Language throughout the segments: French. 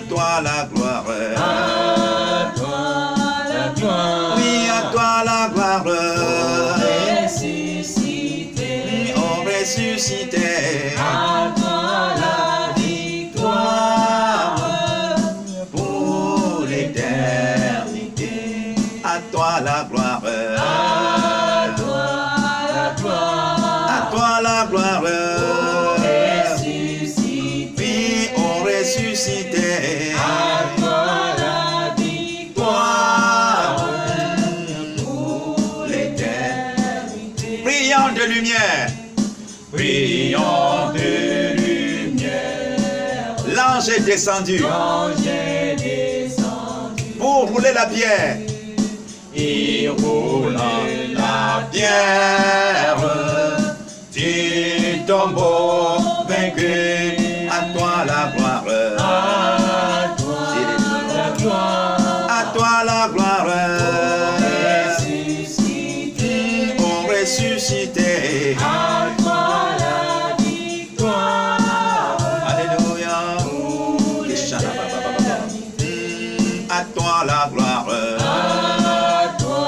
toi la gloire. À toi la gloire. Oui, à toi la gloire. Ressuscité. Oh, ressuscité. À toi la victoire. Pour l'éternité. À toi la gloire. À toi la gloire. À toi la gloire. Ressuscité. Oui, oh, ressuscité. À toi la victoire. Pour l'éternité. Brillant de lumière. Brillant de lumière. L'ange est descendu. L'ange est descendu. Pour rouler la pierre. Il roule La pierre du tombeau vaincu. À toi la gloire. à toi la gloire. À toi la gloire. Ressuscité. Oh, ressuscité. À toi la victoire. Alléluia. À toi la gloire. À toi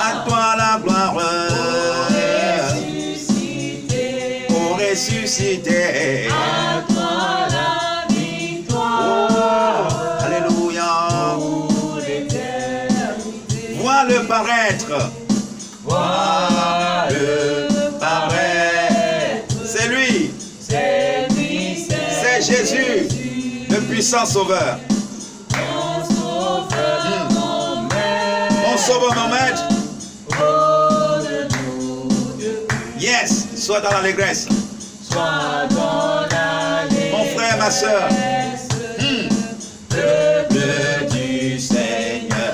À toi la gloire. ressuscité. Oh, ressuscité. À toi la victoire. Alléluia. Pour l'éternité. Vois-le paraître. Vois-le paraître. C'est lui. C'est lui, C'est Jésus. Le puissant sauveur. mon sauveur, mon maître. Mon sauveur, mon maître. Oh, de nous Dieu. Yes. Sois dans l'allégresse. Sois dans l'allégresse. Mon frère, ma soeur. Peuple Du Seigneur.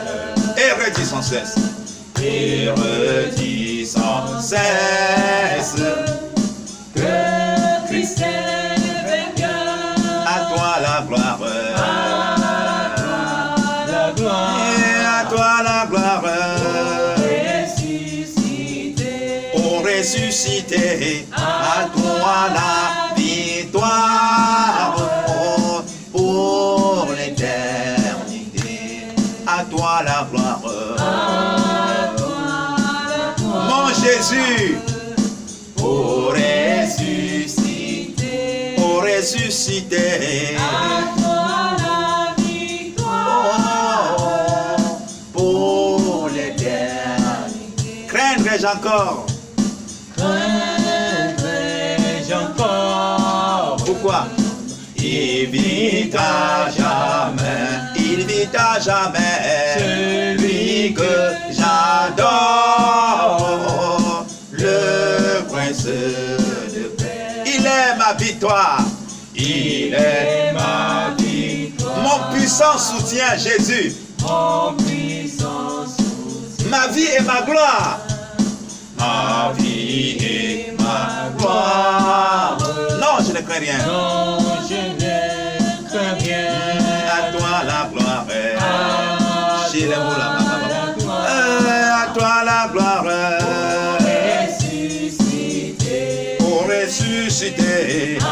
Et redis sans cesse. Et redis sans cesse. que Christ est vainqueur. À toi la gloire. La gloire. Et à toi la gloire. Ressuscité. Oh, ressuscité. À toi la victoire. Oh, pour l'éternité. À toi la gloire. Mon Jésus. Oh, ressuscité. Oh, ressuscité. À toi la victoire. Oh, pour l'éternité. Craindrai-je encore? Craindrai-je encore. Pourquoi? Il vit à jamais. Il vit à jamais. Celui que j'adore. Le prince de paix. Il est ma victoire. Il est ma victoire. mon puissant soutien, Jésus. Mon puissant soutien. Ma vie et ma gloire. Ma vie et ma gloire. Non, je ne crains rien. Non, je ne crains rien. À toi la gloire. Chez les mots là. À toi la gloire. Ressuscité. Oh, ressuscité. À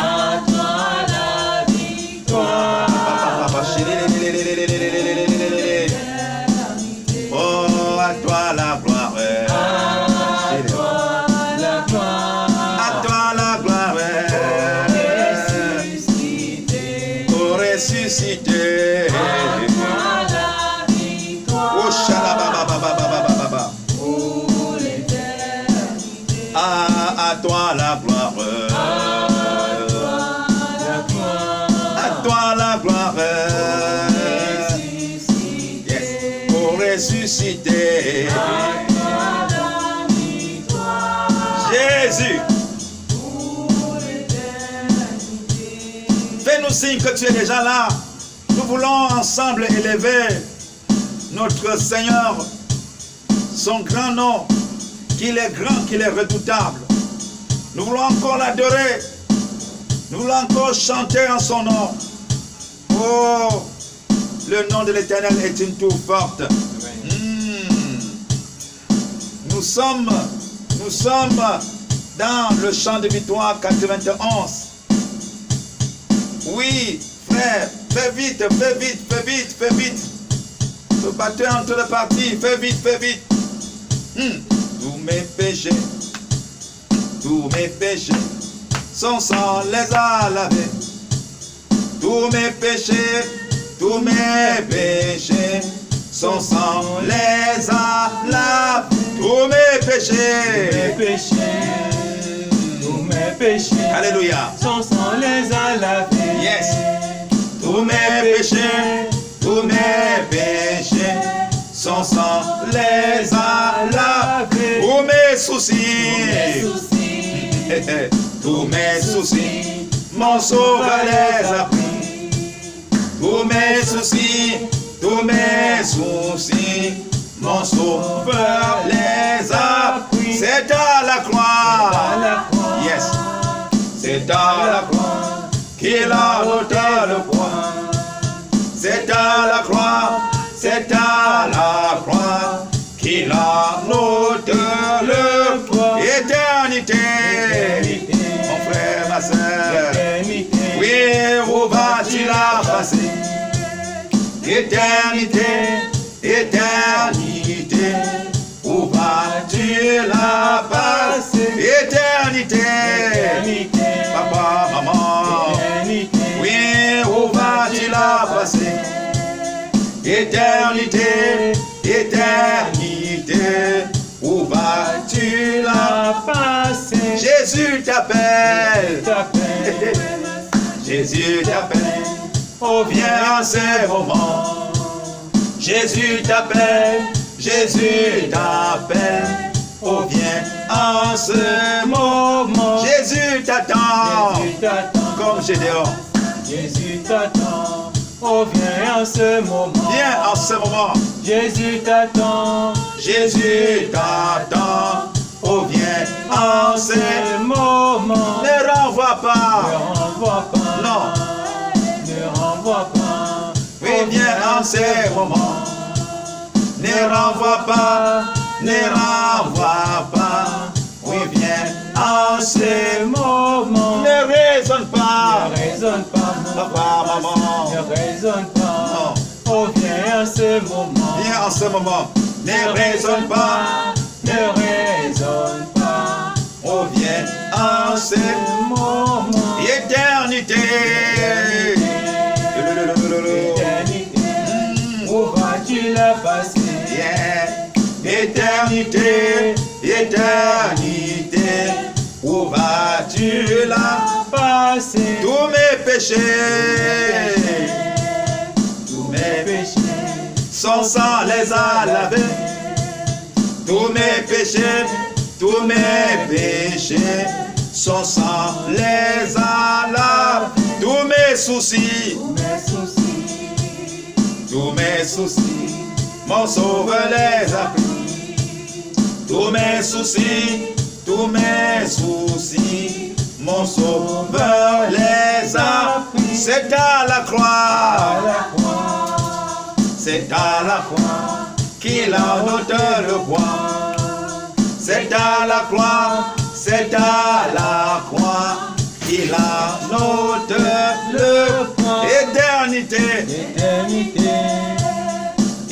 toi la victoire. Oh, à toi la gloire. À toi la gloire. À toi la gloire. Ressuscité. Oh, ressuscité. À toi la victoire. Oh, shalabababababababa. Pour l'éternité. À toi la gloire. La gloire. À toi la gloire. Ressuscité. Yes. Pour ressusciter. À toi la victoire. Jésus. Pour l'éternité. Fais-nous signe que tu es déjà là. Nous voulons ensemble élever notre Seigneur, son grand nom, qu'il est grand, qu'il est redoutable. Nous voulons encore l'adorer. Nous voulons encore chanter en son nom. Oh, le nom de l'Éternel est une tour forte. Nous sommes dans le chant de victoire 91. Oui, frère, fais vite, fais vite, fais vite, fais vite. Le batteur entre les parties, fais vite, fais vite. Tous mes péchés, son sang les a lavés. Tous mes péchés, son sang les a lavés. Tous mes péchés, alléluia, son sang les a lavés. yes. Tous mes péchés, son sang les a lavés. Tous mes soucis, tous mes soucis, mon sauveur les a pris. Tous mes soucis, mon sauveur les a pris. C'est à la croix, yes, c'est à la croix qu'il a ôté le poids. C'est à la croix, c'est à la croix qu'il a ôté le poids. Éternité, mon frère, ma soeur, oui, où vas-tu la passer? Éternité, où vas-tu la passer? Éternité, papa, maman, oui, où vas-tu la passer? Éternité, où vas-tu la passer? Jésus t'appelle, Jésus t'appelle, oh viens en ce moment. Jésus t'appelle, oh viens en ce moment. Jésus t'attend, comme Gédéon. Jésus t'attend, oh viens en ce moment. Viens en ce moment. Jésus t'attend, oh viens en ce moment. Ne renvoie pas, non, ne renvoie pas. oui viens en ce moment. Ne renvoie pas, oui viens en ce moment. Ne raisonne pas, papa, maman, ne raisonne pas. non. Oh viens en ce moment. Viens en ce moment. Ne raisonne pas, oh viens en ce moment. Éternité, Où vas-tu la passer? yeah. Éternité, où vas-tu la passer? tous mes péchés, son sang les a lavés. Tous mes péchés, son sang les a lavés. Tous mes soucis, mon sauveur les a pris. Tous mes soucis, mon sauveur les a pris. C'est à la croix, c'est à la croix qu'il a ôté le poids. C'est à la croix, qu'il a ôté le poids.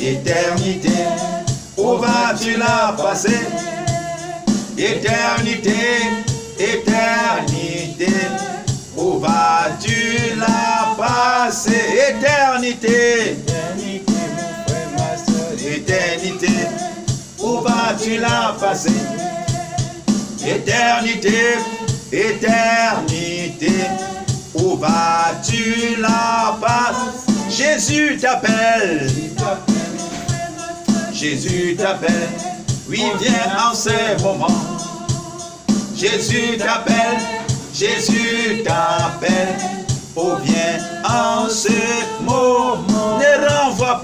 Éternité, où vas-tu la passer? Éternité, où vas-tu la passer? Éternité, où vas-tu la passer? Éternité, où vas-tu la passer? Jésus t'appelle, oui viens en ce moment. Jésus t'appelle, oh viens en ce moment. Ne renvoie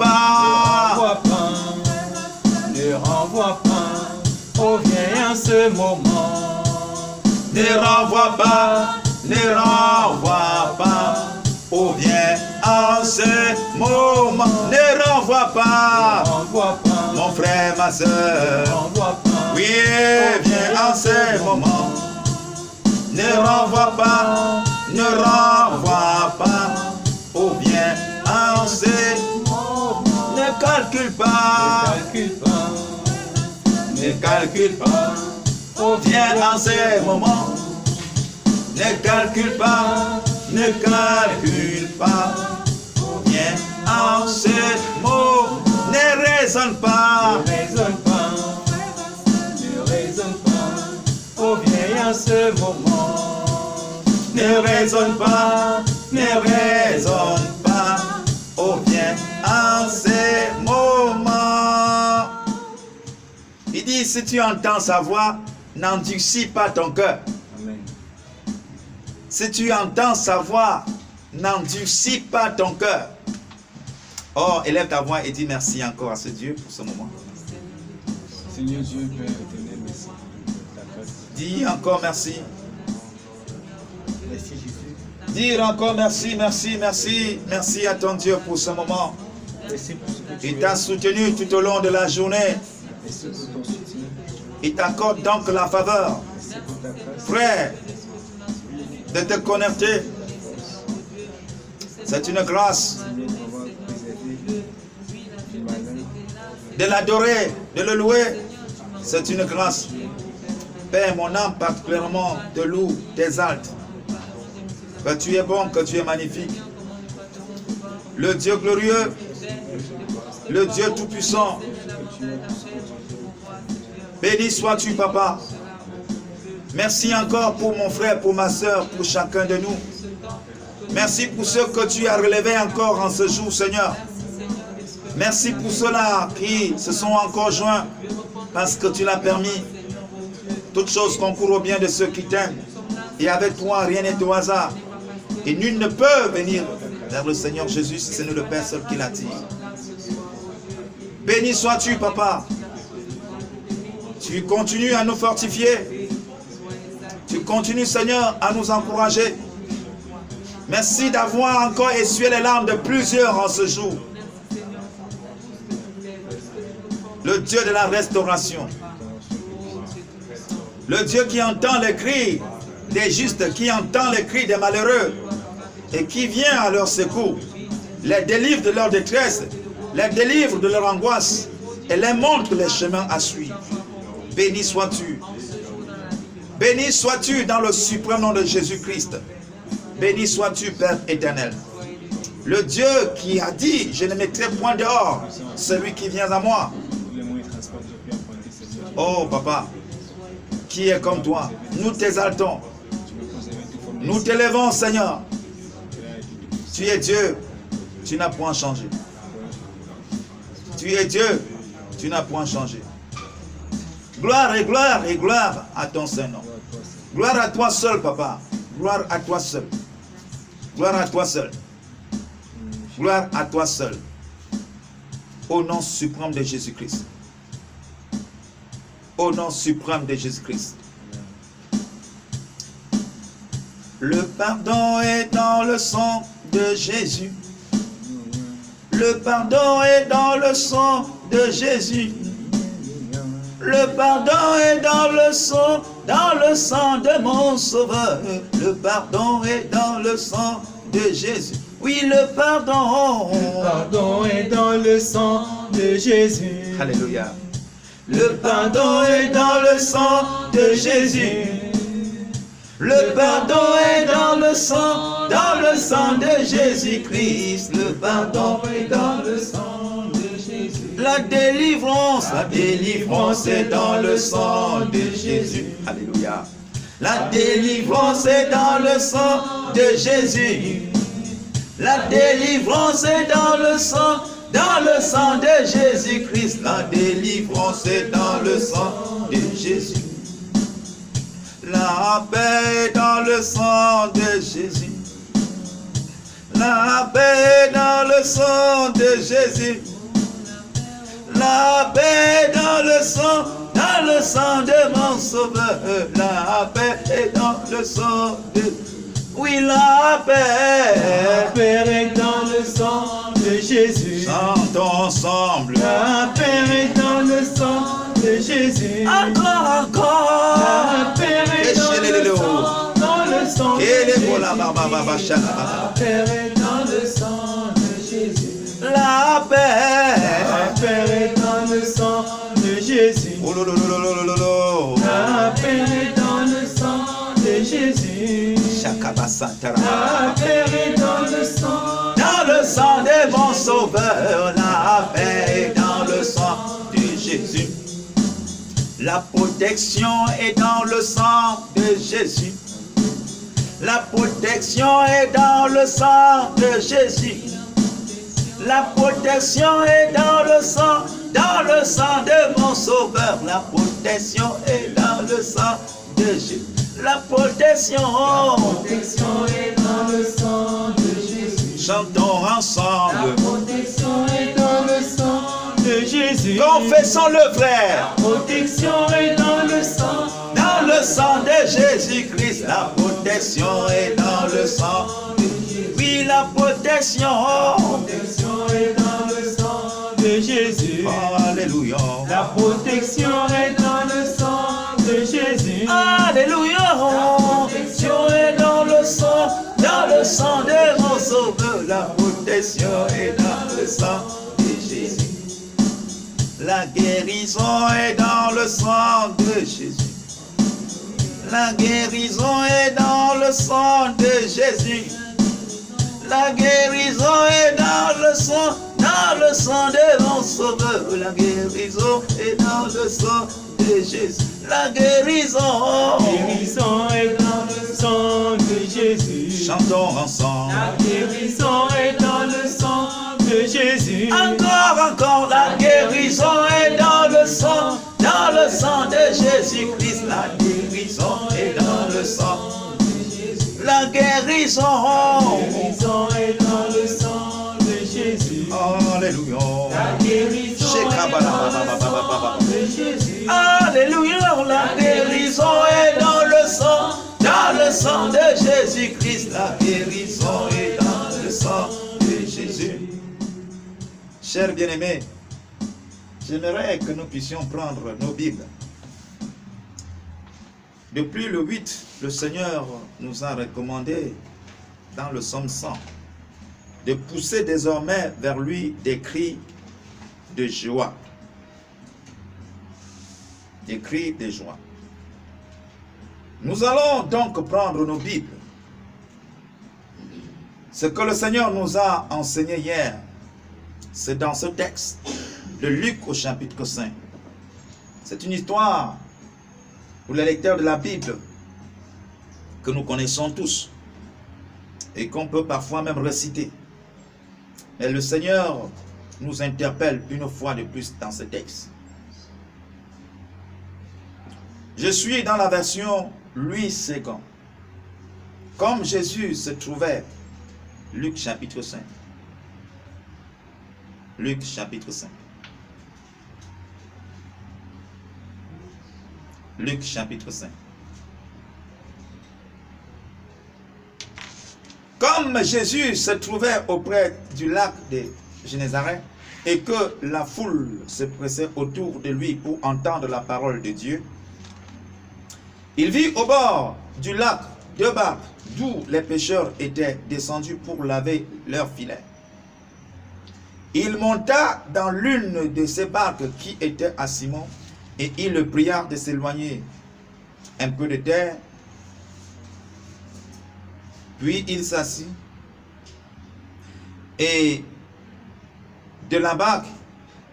pas, oh viens en ce moment. Ne renvoie pas, oh viens en ce moment. Ne renvoie pas, mon frère, ma soeur, oui, viens en ce moment. Ne renvoie pas, oh calcule pas. Viens en ces moments. Ne calcule pas, ne calcule pas. Viens en ces mots. Ne raisonne pas. Ne raisonne pas. Ne raisonne pas. Oh, viens en ce moment. Ne raisonne pas, ne raisonne pas. Oh, viens en ces moments. Il dit, si tu entends sa voix, n'endurcis pas ton cœur. Amen. Si tu entends sa voix, n'endurcis pas ton cœur. Oh, élève ta voix et dis merci encore à ce Dieu pour ce moment. Seigneur Dieu, Père éternel, merci. Ta grâce. Dis encore merci. Merci Jésus. Dire encore merci, merci, merci. Merci à ton Dieu pour ce moment. Merci pour ce que tu Il t'a soutenu tout au long de la journée. Merci pour ton soutien. Il t'accorde donc la faveur, Merci pour ta grâce. frère, de te connecter. C'est une grâce Seigneur, pour avoir préservé du malin. de l'adorer, de le louer. C'est une grâce. Père, mon âme particulièrement te loue, t'exalte. Que tu es bon, que tu es magnifique. Le Dieu glorieux, le Dieu tout-puissant. Béni sois-tu, papa. Merci encore pour mon frère, pour ma soeur, pour chacun de nous. Merci pour ceux que tu as relevés encore en ce jour, Seigneur. Merci pour ceux-là qui se sont encore joints parce que tu l'as permis. Toutes choses concourent au bien de ceux qui t'aiment. Et avec toi, rien n'est au hasard. Et nul ne peut venir vers le Seigneur Jésus si c'est nous le Père seul qui l'attire. Béni sois-tu, papa. Tu continues à nous fortifier. Tu continues, Seigneur, à nous encourager. Merci d'avoir encore essuyé les larmes de plusieurs en ce jour. Le Dieu de la restauration. Le Dieu qui entend les cris des justes, qui entend les cris des malheureux et qui vient à leur secours, les délivre de leur détresse, les délivre de leur angoisse et les montre les chemins à suivre. Béni sois-tu. Béni sois-tu dans le suprême nom de Jésus-Christ. Béni sois-tu, Père éternel. Le Dieu qui a dit, je ne mettrai point dehors celui qui vient à moi. Oh, papa, qui est comme toi? Nous t'exaltons. Nous t'élevons, Seigneur. Tu es Dieu. Tu n'as point changé. Tu es Dieu. Tu n'as point changé. Gloire et gloire et gloire à ton Saint-Nom. Gloire à toi seul, papa. Gloire à toi seul. Gloire à toi seul. Gloire à toi seul. Au nom suprême de Jésus-Christ. Au nom suprême de Jésus-Christ. Le pardon est dans le sang de Jésus. Le pardon est dans le sang de Jésus. Le pardon est dans le sang de mon Sauveur. Le pardon est dans le sang de Jésus. Oui, le pardon. Le pardon est dans le sang de Jésus. Alléluia. Le pardon est dans le sang de Jésus. Le pardon est dans le sang de Jésus-Christ. Le pardon est dans le sang de Jésus. La délivrance est dans le sang de Jésus. Alléluia. La délivrance est dans le sang de Jésus. La délivrance est dans le sang de Jésus-Christ. La délivrance est dans le sang de Jésus. La paix est dans le sang de Jésus. La paix est dans le sang de Jésus. La paix est dans le sang de mon Sauveur. La paix est dans le sang de... Oui, la paix. La paix est dans le sang de Jésus. Chantons ensemble. La paix est dans le sang de Jésus. Encore, encore. La paix est dans le sang de Jésus. La paix est dans le sang de Jésus. La paix. La paix est dans le sang de Jésus. Jésus. Oh, lo, lo, lo, lo, lo, lo. La paix est dans le sang de Jésus. La paix est dans le sang. Dans le sang de mon sauveur, la paix est dans le sang de Jésus. La protection est dans le sang de Jésus. La protection est dans le sang de Jésus. La protection est dans le sang de mon sauveur. La protection est dans le sang de Jésus. La protection est dans le sang de Jésus. Chantons ensemble. La protection est dans le sang de Jésus. Confessons-le, frère. La protection est dans le sang de Jésus-Christ. La protection est dans le sang. Oui, la protection. Est dans le sang de Jésus. Alléluia. La protection est dans le sang de Jésus. Alléluia. La protection est dans le sang de mon sauveur. La protection est dans le sang de Jésus. La guérison est dans le sang de Jésus. La guérison est dans le sang de Jésus. La guérison est dans le sang de mon sauveur. La guérison est dans le sang de Jésus. La guérison est dans le sang de Jésus. Chantons ensemble. La guérison est dans le sang de Jésus. Encore, la guérison est dans le sang de Jésus-Christ. La guérison est dans le sang. La guérison est dans le sang de Jésus. Alléluia. La guérison est dans le sang de Jésus. Alléluia. La guérison est dans le sang de Jésus-Christ. La guérison est dans le sang de Jésus. Chers bien-aimés, j'aimerais que nous puissions prendre nos Bibles. Depuis le 8, le Seigneur nous a recommandé dans le psaume 100 de pousser désormais vers lui des cris de joie. Des cris de joie. Nous allons donc prendre nos Bibles. Ce que le Seigneur nous a enseigné hier, c'est dans ce texte de Luc au chapitre 5. C'est une histoire pour les lecteurs de la Bible que nous connaissons tous et qu'on peut parfois même réciter. Mais le Seigneur nous interpelle une fois de plus dans ce texte. Je suis dans la version Louis II. Comme Jésus se trouvait, Luc chapitre 5. Luc chapitre 5. Luc chapitre 5. Comme Jésus se trouvait auprès du lac de Génézareth et que la foule se pressait autour de lui pour entendre la parole de Dieu, il vit au bord du lac deux barques d'où les pêcheurs étaient descendus pour laver leurs filets. Il monta dans l'une de ces barques qui était à Simon et il le pria de s'éloigner un peu de terre. Puis il s'assit et de la barque,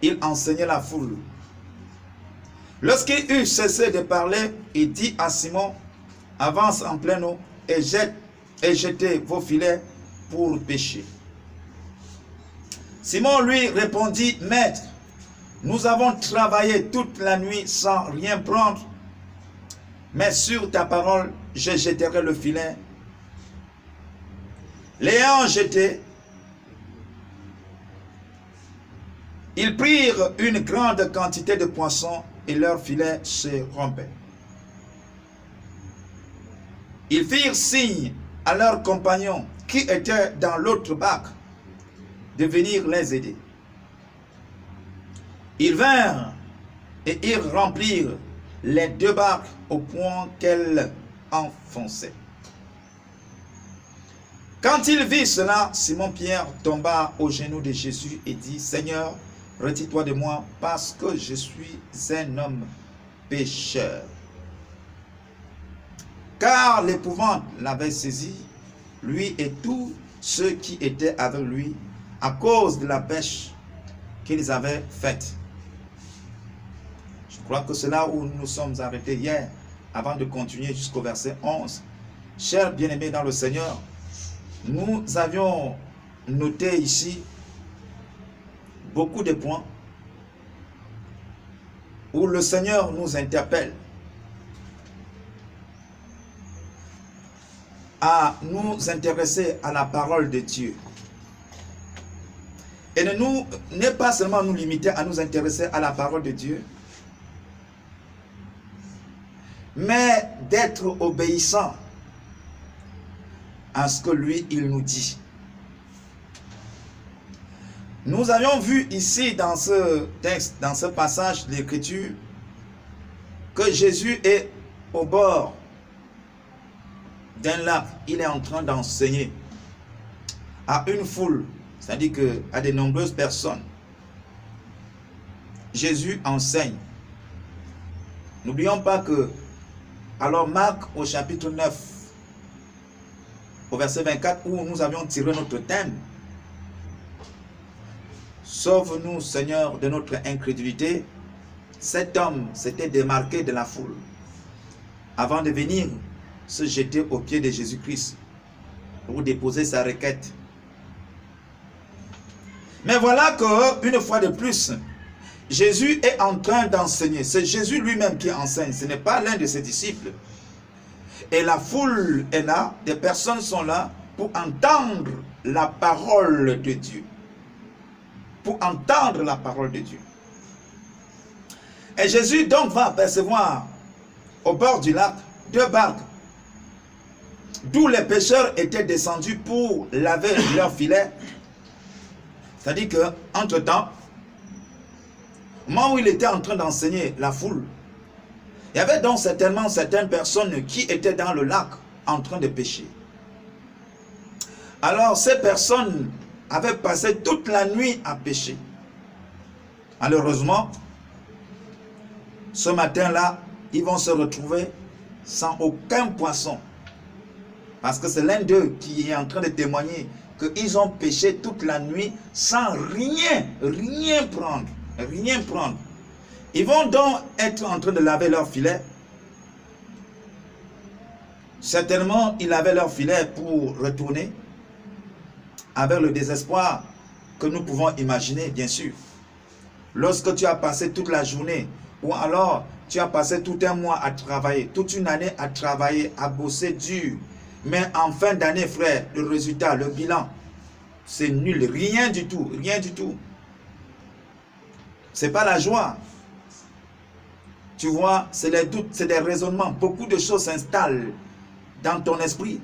il enseignait la foule. Lorsqu'il eut cessé de parler, il dit à Simon, avance en pleine eau et jetez vos filets pour pêcher. Simon lui répondit, Maître, nous avons travaillé toute la nuit sans rien prendre, mais sur ta parole, je jetterai le filet. L'ayant jeté, ils prirent une grande quantité de poissons et leur filet se rompait. Ils firent signe à leurs compagnons qui étaient dans l'autre barque de venir les aider. Ils vinrent et ils remplirent les deux barques au point qu'elles enfonçaient. Quand il vit cela, Simon-Pierre tomba aux genoux de Jésus et dit, Seigneur, retire-toi de moi parce que je suis un homme pécheur. Car l'épouvante l'avait saisi, lui et tous ceux qui étaient avec lui, à cause de la pêche qu'ils avaient faite. Je crois que c'est là où nous nous sommes arrêtés hier, avant de continuer jusqu'au verset 11. Chers bien-aimés dans le Seigneur, nous avions noté ici beaucoup de points où le Seigneur nous interpelle à nous intéresser à la parole de Dieu. Et ne pas seulement nous limiter à nous intéresser à la parole de Dieu, mais d'être obéissant à ce que lui, il nous dit. Nous avions vu ici dans ce texte, dans ce passage de l'Écriture, que Jésus est au bord d'un lac. Il est en train d'enseigner à une foule, c'est-à-dire à de nombreuses personnes. Jésus enseigne. N'oublions pas que, alors Marc au chapitre 9, au verset 24, où nous avions tiré notre thème, sauve-nous Seigneur de notre incrédulité, cet homme s'était démarqué de la foule avant de venir se jeter aux pieds de Jésus-Christ pour déposer sa requête. Mais voilà que, une fois de plus, Jésus est en train d'enseigner. C'est Jésus lui-même qui enseigne, ce n'est pas l'un de ses disciples. Et la foule est là, des personnes sont là pour entendre la parole de Dieu. Pour entendre la parole de Dieu. Et Jésus donc va apercevoir au bord du lac 2 barques d'où les pêcheurs étaient descendus pour laver leurs filets. C'est-à-dire qu'entre-temps, au moment où il était en train d'enseigner la foule, il y avait donc certainement certaines personnes qui étaient dans le lac en train de pêcher. Alors ces personnes avaient passé toute la nuit à pêcher. Malheureusement, ce matin-là, ils vont se retrouver sans aucun poisson. Parce que c'est l'un d'eux qui est en train de témoigner qu'ils ont pêché toute la nuit sans rien prendre. Rien prendre. Ils vont donc être en train de laver leur filet. Certainement, ils lavaient leur filet pour retourner avec le désespoir que nous pouvons imaginer, bien sûr. Lorsque tu as passé toute la journée, ou alors tu as passé tout un mois à travailler, toute une année à travailler, à bosser dur, mais en fin d'année, frère, le résultat, le bilan, c'est nul, rien du tout, rien du tout. C'est pas la joie. Tu vois, c'est les doutes, c'est des raisonnements. Beaucoup de choses s'installent dans ton esprit.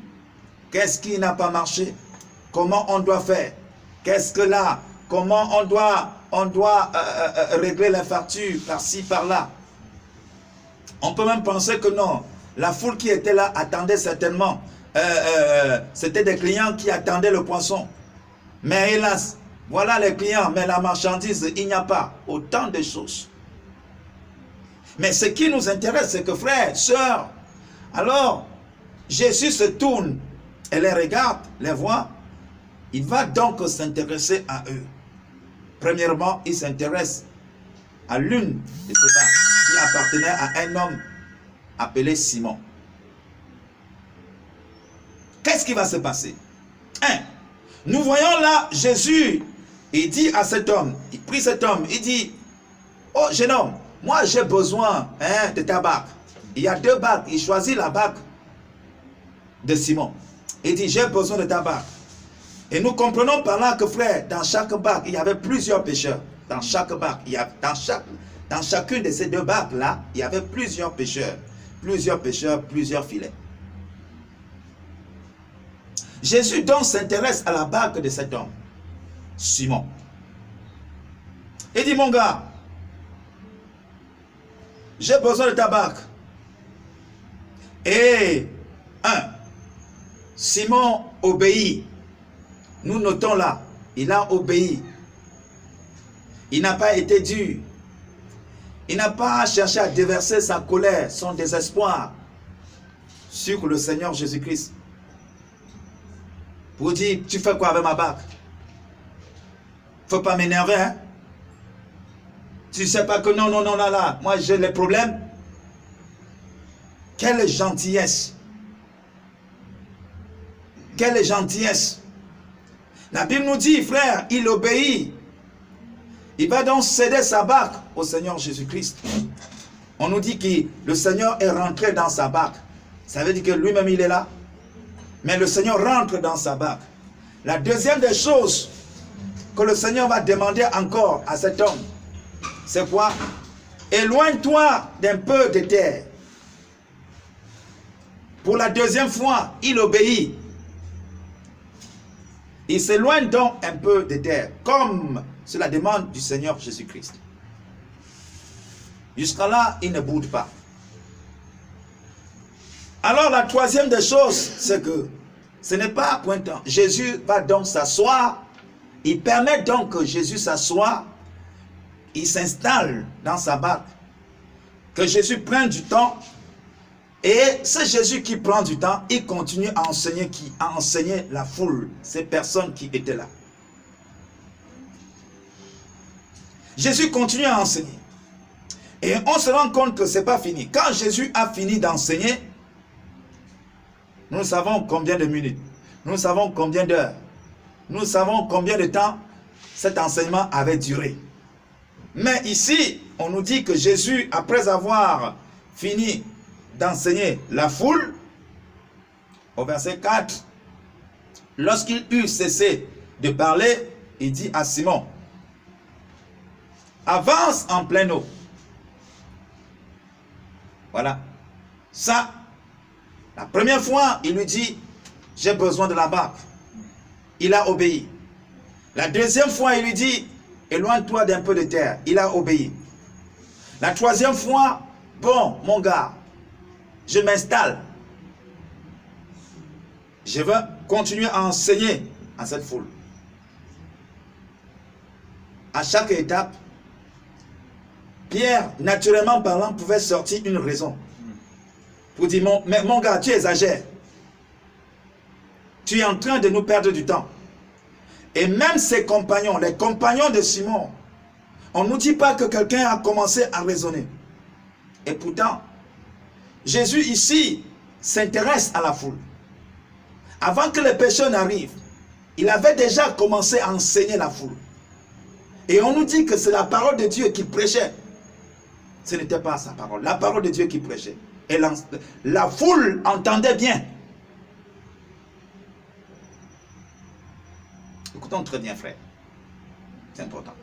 Qu'est-ce qui n'a pas marché? Comment on doit faire? Qu'est-ce que là? Comment on doit régler les factures par-ci, par-là? On peut même penser que non. La foule qui était là attendait certainement. C'était des clients qui attendaient le poisson. Mais hélas, voilà les clients, mais la marchandise, il n'y a pas. Autant de choses. Mais ce qui nous intéresse, c'est que frères, sœurs, alors Jésus se tourne et les regarde, les voit. Il va donc s'intéresser à eux. Premièrement, il s'intéresse à l'une de ces barques qui appartenait à un homme appelé Simon. Qu'est-ce qui va se passer? Nous voyons là Jésus, il dit à cet homme, il prie cet homme, il dit, oh jeune homme, moi j'ai besoin de ta barque. Il y a 2 barques, il choisit la barque de Simon. Il dit, j'ai besoin de ta barque. Et nous comprenons par là que frère, dans chaque barque, il y avait plusieurs pêcheurs. Dans chaque barque, dans chacune de ces 2 barques-là, il y avait plusieurs pêcheurs. Plusieurs pêcheurs, plusieurs filets. Jésus donc s'intéresse à la barque de cet homme, Simon. Il dit, mon gars, j'ai besoin de ta barque. Et Simon obéit. Nous notons là, il a obéi. Il n'a pas été dur. Il n'a pas cherché à déverser sa colère, son désespoir sur le Seigneur Jésus-Christ. Pour dire, tu fais quoi avec ma barque? Faut pas m'énerver, hein? Tu sais pas que non, non, non, là, moi j'ai les problèmes. Quelle gentillesse! Quelle gentillesse! La Bible nous dit, frère, il obéit. Il va donc céder sa barque au Seigneur Jésus-Christ. On nous dit que le Seigneur est rentré dans sa barque. Ça veut dire que lui-même il est là. Mais le Seigneur rentre dans sa barque. La deuxième des choses que le Seigneur va demander encore à cet homme, c'est quoi? Éloigne-toi d'un peu de terre. Pour la deuxième fois, il obéit. Il s'éloigne donc un peu de terre, comme c'est la demande du Seigneur Jésus-Christ. Jusqu'à là, il ne boude pas. Alors la troisième des choses, c'est que ce n'est pas pointant. Jésus va donc s'asseoir. Il permet donc que Jésus s'assoie. Il s'installe dans sa barque. Que Jésus prenne du temps. Et c'est Jésus qui prend du temps. Il continue à enseigner la foule, ces personnes qui étaient là. Jésus continue à enseigner. Et on se rend compte que ce n'est pas fini. Quand Jésus a fini d'enseigner, nous savons combien de minutes, nous savons combien d'heures, nous savons combien de temps cet enseignement avait duré. Mais ici, on nous dit que Jésus, après avoir fini d'enseigner la foule, au verset 4, lorsqu'il eut cessé de parler, il dit à Simon, avance en pleine eau. Voilà. Ça, la première fois, il lui dit, j'ai besoin de la barque. Il a obéi. La deuxième fois, il lui dit, éloigne-toi d'un peu de terre. Il a obéi. La troisième fois, bon, mon gars, je m'installe. Je veux continuer à enseigner à cette foule. À chaque étape, Pierre, naturellement parlant, pouvait sortir une raison. Pour dire, mais mon gars, tu exagères. Tu es en train de nous perdre du temps. Et même ses compagnons, les compagnons de Simon, on ne nous dit pas que quelqu'un a commencé à raisonner. Et pourtant, Jésus ici s'intéresse à la foule. Avant que les pécheurs n'arrivent, il avait déjà commencé à enseigner la foule. Et on nous dit que c'est la parole de Dieu qu'il prêchait. Ce n'était pas sa parole, la parole de Dieu qu'il prêchait. Et la foule entendait bien. Écoutons très bien, frère. C'est important.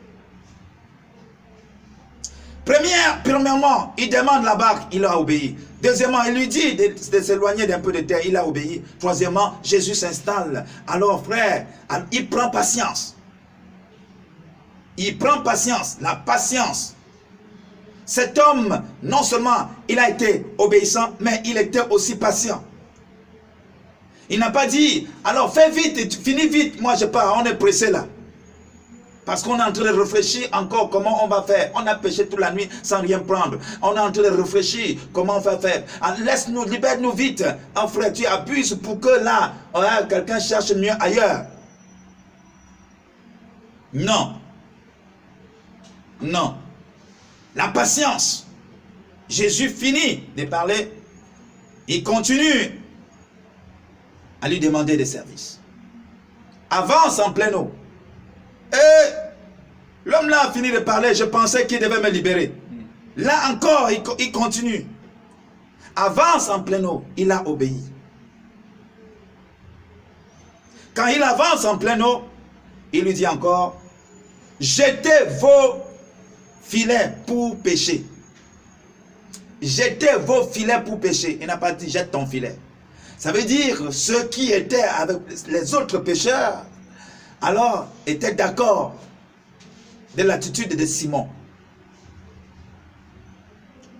Premièrement, il demande la barque, il a obéi. Deuxièmement, il lui dit de s'éloigner d'un peu de terre, il a obéi. Troisièmement, Jésus s'installe. Alors, frère, il prend patience. Il prend patience, la patience. Cet homme, non seulement il a été obéissant, mais il était aussi patient. Il n'a pas dit, alors fais vite, finis vite, moi je pars, on est pressé là. Parce qu'on est en train de réfléchir encore comment on va faire. On a péché toute la nuit sans rien prendre. On est en train de réfléchir comment on va faire. Laisse-nous, libère-nous vite. Oh, frère, tu abuses pour que là, quelqu'un cherche mieux ailleurs. Non. Non. La patience. Jésus finit de parler. Il continue à lui demander des services. Avance en pleine eau. Et l'homme là a fini de parler. Je pensais qu'il devait me libérer. Là encore, il continue. Avance en pleine eau. Il a obéi. Quand il avance en pleine eau, il lui dit encore, jetez vos filets pour pêcher. Jetez vos filets pour pêcher. Il n'a pas dit jette ton filet. Ça veut dire ceux qui étaient avec les autres pêcheurs, alors étaient d'accord de l'attitude de Simon.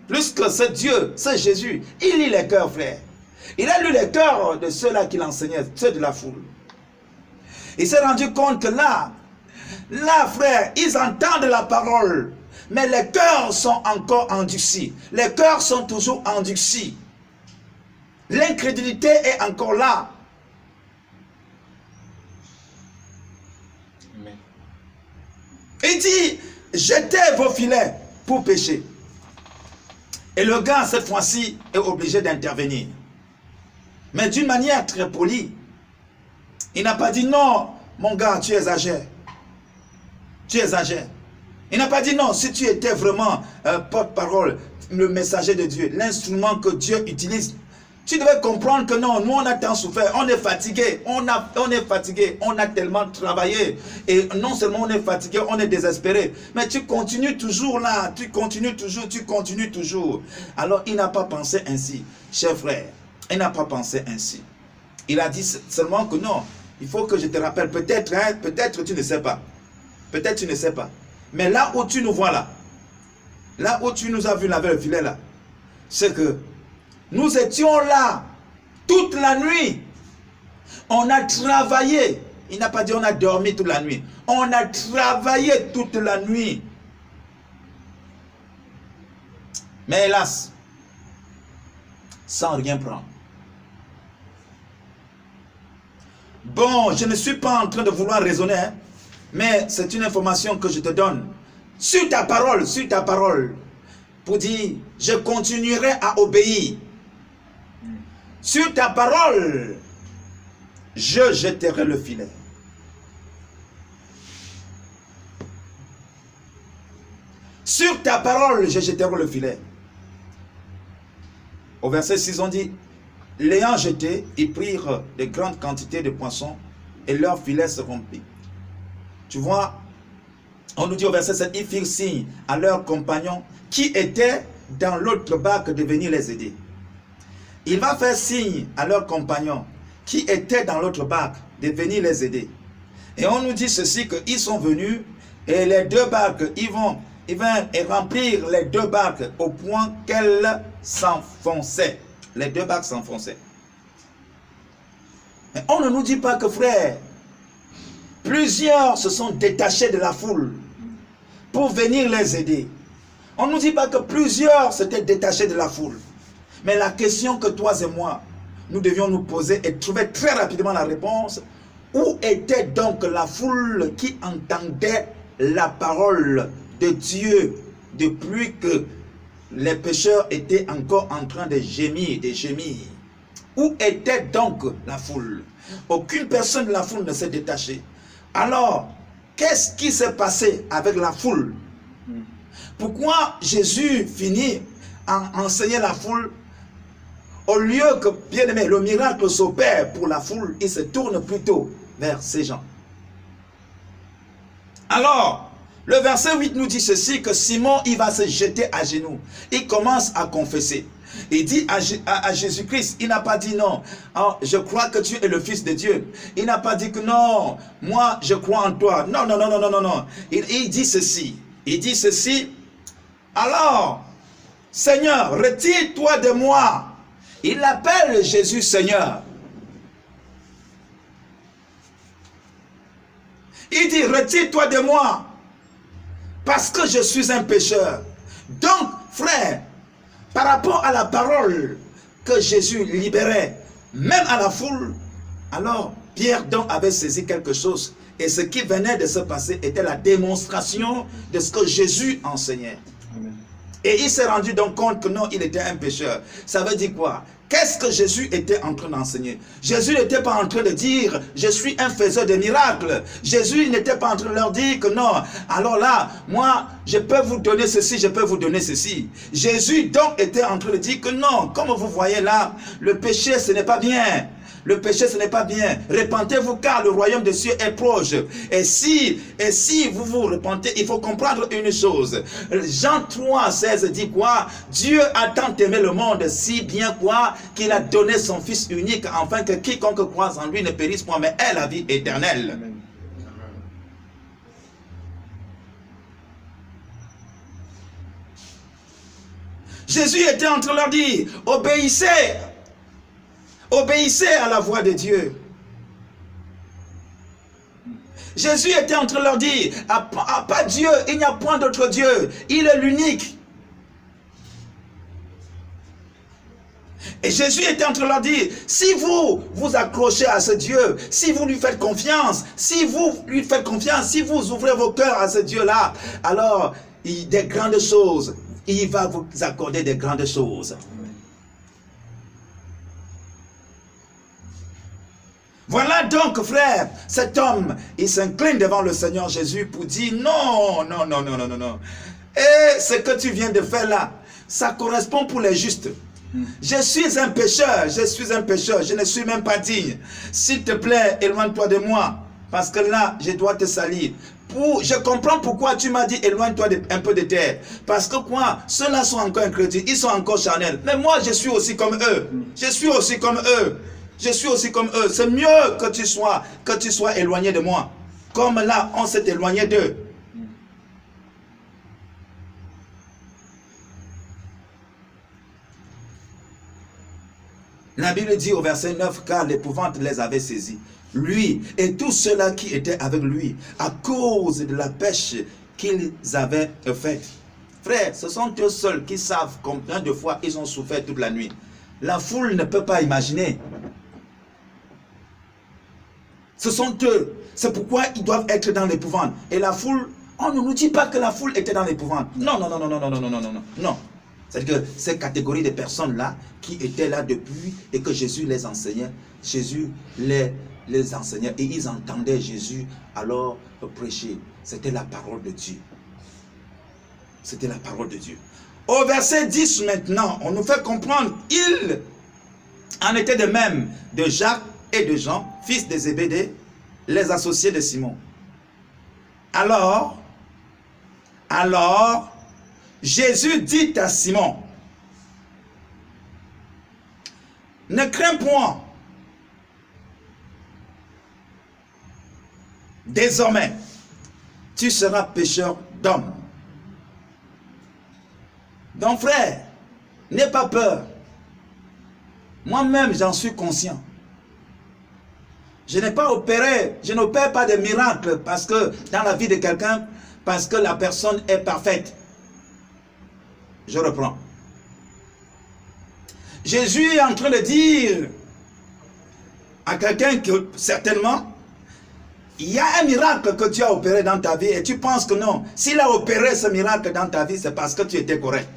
Plus que ce Dieu, ce Jésus, il lit les cœurs, frère. Il a lu les cœurs de ceux-là qu'il enseignait, ceux de la foule. Il s'est rendu compte que là, Là, frère, ils entendent la parole, mais les cœurs sont encore endurcis. Les cœurs sont toujours endurcis. L'incrédulité est encore là. Amen. Il dit, jetez vos filets pour pêcher. Et le gars, cette fois-ci, est obligé d'intervenir. Mais d'une manière très polie. Il n'a pas dit, non, mon gars, tu exagères. Tu exagères. Il n'a pas dit, non, si tu étais vraiment porte-parole, le messager de Dieu, l'instrument que Dieu utilise, tu devais comprendre que non, nous on a tant souffert, on est fatigué, on est fatigué, on a tellement travaillé. Et non seulement on est fatigué, on est désespéré. Mais tu continues toujours là, tu continues toujours. Alors il n'a pas pensé ainsi, cher frère. Il n'a pas pensé ainsi. Il a dit seulement que non, il faut que je te rappelle, peut-être, hein, peut-être tu ne sais pas. Peut-être tu ne sais pas. Mais là où tu nous vois là où tu nous as vu laver le filet là, c'est que nous étions là toute la nuit. On a travaillé. Il n'a pas dit on a dormi toute la nuit. On a travaillé toute la nuit. Mais hélas, sans rien prendre. Bon, je ne suis pas en train de vouloir raisonner, hein, mais c'est une information que je te donne. Sur ta parole, pour dire, je continuerai à obéir. Sur ta parole, je jetterai le filet. Sur ta parole, je jetterai le filet. Au verset 6, on dit, l'ayant jeté, ils prirent de grandes quantités de poissons et leur filet se rompit. Tu vois, on nous dit au verset 7, ils firent signe à leurs compagnons qui étaient dans l'autre barque de venir les aider. Il va faire signe à leurs compagnons qui étaient dans l'autre barque de venir les aider. Et on nous dit ceci, qu'ils sont venus et les deux barques, ils vinrent remplir les deux barques au point qu'elles s'enfonçaient. Les deux barques s'enfonçaient. Mais on ne nous dit pas que, frère, plusieurs se sont détachés de la foule pour venir les aider. On ne nous dit pas que plusieurs s'étaient détachés de la foule. Mais la question que toi et moi, nous devions nous poser et trouver très rapidement la réponse, où était donc la foule qui entendait la parole de Dieu depuis que les pécheurs étaient encore en train de gémir, Où était donc la foule? Aucune personne de la foule ne s'est détachée. Alors, qu'est-ce qui s'est passé avec la foule? Pourquoi Jésus finit à enseigner la foule? Au lieu que, bien aimé, le miracle s'opère pour la foule, il se tourne plutôt vers ces gens. Alors, le verset 8 nous dit ceci, que Simon, il va se jeter à genoux. Il commence à confesser. Il dit à Jésus-Christ, il n'a pas dit non, oh, je crois que tu es le Fils de Dieu. Il n'a pas dit que non, moi je crois en toi. Non, non, non, non, non, non, non. Il dit ceci, alors, Seigneur, retire-toi de moi. Il appelle Jésus Seigneur. Il dit, retire-toi de moi, parce que je suis un pécheur. Donc, frère, par rapport à la parole que Jésus libérait, même à la foule, alors Pierre donc avait saisi quelque chose. Et ce qui venait de se passer était la démonstration de ce que Jésus enseignait. Amen. Et il s'est rendu donc compte que non, il était un pécheur. Ça veut dire quoi? Qu'est-ce que Jésus était en train d'enseigner? Jésus n'était pas en train de dire, je suis un faiseur de miracles. Jésus n'était pas en train de leur dire que non, alors là, moi, je peux vous donner ceci, je peux vous donner ceci. Jésus donc était en train de dire que non, comme vous voyez là, le péché, ce n'est pas bien. Le péché, ce n'est pas bien. Repentez-vous car le royaume des cieux est proche. Et si vous vous repentez, il faut comprendre une chose. Jean 3, 16 dit quoi? Dieu a tant aimé le monde si bien quoi qu'il a donné son Fils unique afin que quiconque croise en lui ne périsse point mais ait la vie éternelle. Amen. Jésus était en train de leur dire, obéissez. Obéissez à la voix de Dieu. Jésus était en train de leur dire, pas Dieu, il n'y a point d'autre Dieu, il est l'unique. Et Jésus était en train de leur dire, si vous vous accrochez à ce Dieu, si vous lui faites confiance, si vous ouvrez vos cœurs à ce Dieu-là, alors des grandes choses, il va vous accorder des grandes choses. Voilà donc, frère, cet homme, il s'incline devant le Seigneur Jésus pour dire, non, non, non, non, non, non, non. Et ce que tu viens de faire là, ça correspond pour les justes. Je suis un pécheur, je ne suis même pas digne. S'il te plaît, éloigne-toi de moi, parce que là, je dois te salir. Je comprends pourquoi tu m'as dit éloigne-toi un peu de terre. Parce que quoi? Ceux-là sont encore incrédules, ils sont encore charnels. Mais moi, je suis aussi comme eux. Je suis aussi comme eux. Je suis aussi comme eux. C'est mieux que tu sois éloigné de moi. Comme là, on s'est éloigné d'eux. La Bible dit au verset 9, car l'épouvante les avait saisis, lui et tous ceux-là qui étaient avec lui, à cause de la pêche qu'ils avaient faite. Frère, ce sont eux seuls qui savent combien de fois ils ont souffert toute la nuit. La foule ne peut pas imaginer. Ce sont eux. C'est pourquoi ils doivent être dans l'épouvante. Et la foule, on ne nous dit pas que la foule était dans l'épouvante. Non, non, non, non, non, non, non, non, non, non, non. C'est-à-dire que ces catégories de personnes-là qui étaient là depuis et que Jésus les enseignait, Jésus les enseignait et ils entendaient Jésus alors prêcher. C'était la parole de Dieu. C'était la parole de Dieu. Au verset 10 maintenant, on nous fait comprendre, il en était de même de Jacques et de Jean, fils de Zébédée, les associés de Simon. Alors, Jésus dit à Simon, ne crains point, désormais, tu seras pécheur d'hommes. Donc frère, n'aie pas peur. Moi-même, j'en suis conscient. Je n'opère pas de miracles parce que dans la vie de quelqu'un, parce que la personne est parfaite. Je reprends. Jésus est en train de dire à quelqu'un que certainement, il y a un miracle que tu as opéré dans ta vie et tu penses que non. S'il a opéré ce miracle dans ta vie, c'est parce que tu étais correct.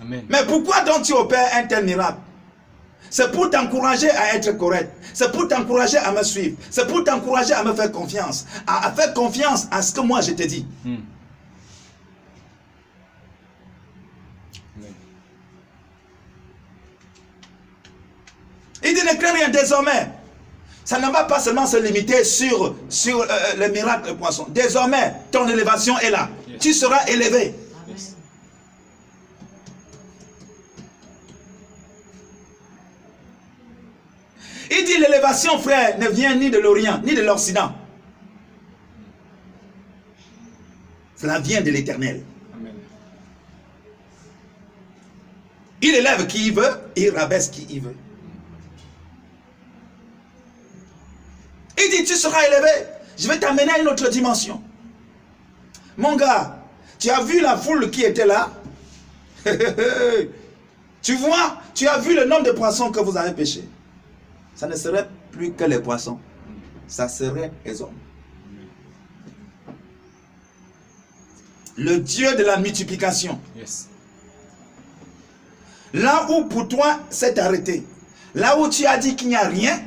Amen. Mais pourquoi donc tu opères un tel miracle? C'est pour t'encourager à être correct. C'est pour t'encourager à me suivre. C'est pour t'encourager à me faire confiance. À faire confiance à ce que moi je te dis. Il dit ne crains rien désormais. Ça ne va pas seulement se limiter sur le miracle poisson. Désormais, ton élévation est là. Yes. Tu seras élevé. Yes. Il dit l'élévation, frère, ne vient ni de l'Orient, ni de l'Occident. Cela vient de l'Éternel. Il élève qui il veut, il rabaisse qui il veut. Il dit, tu seras élevé. Je vais t'amener à une autre dimension. Mon gars, tu as vu la foule qui était là? Tu vois, tu as vu le nombre de poissons que vous avez pêchés. Ça ne serait plus que les poissons. Ça serait les hommes. Le Dieu de la multiplication. Yes. Là où pour toi c'est arrêté, là où tu as dit qu'il n'y a rien,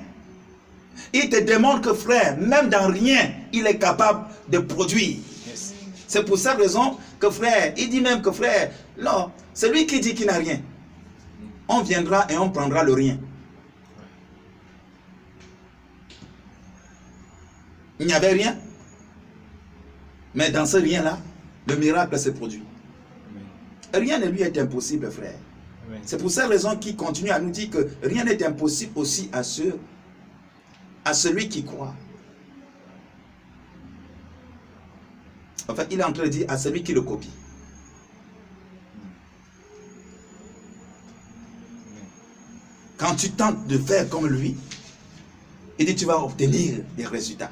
il te demande que frère, même dans rien, il est capable de produire. Yes. C'est pour cette raison que frère, il dit même que frère, non, celui qui dit qu'il n'a rien, on viendra et on prendra le rien. Il n'y avait rien, mais dans ce rien-là, le miracle s'est produit. Rien ne lui est impossible, frère. C'est pour cette raison qu'il continue à nous dire que rien n'est impossible aussi à celui qui croit. En fait, il est en train de dire à celui qui le copie. Quand tu tentes de faire comme lui, Il dit, tu vas obtenir des résultats.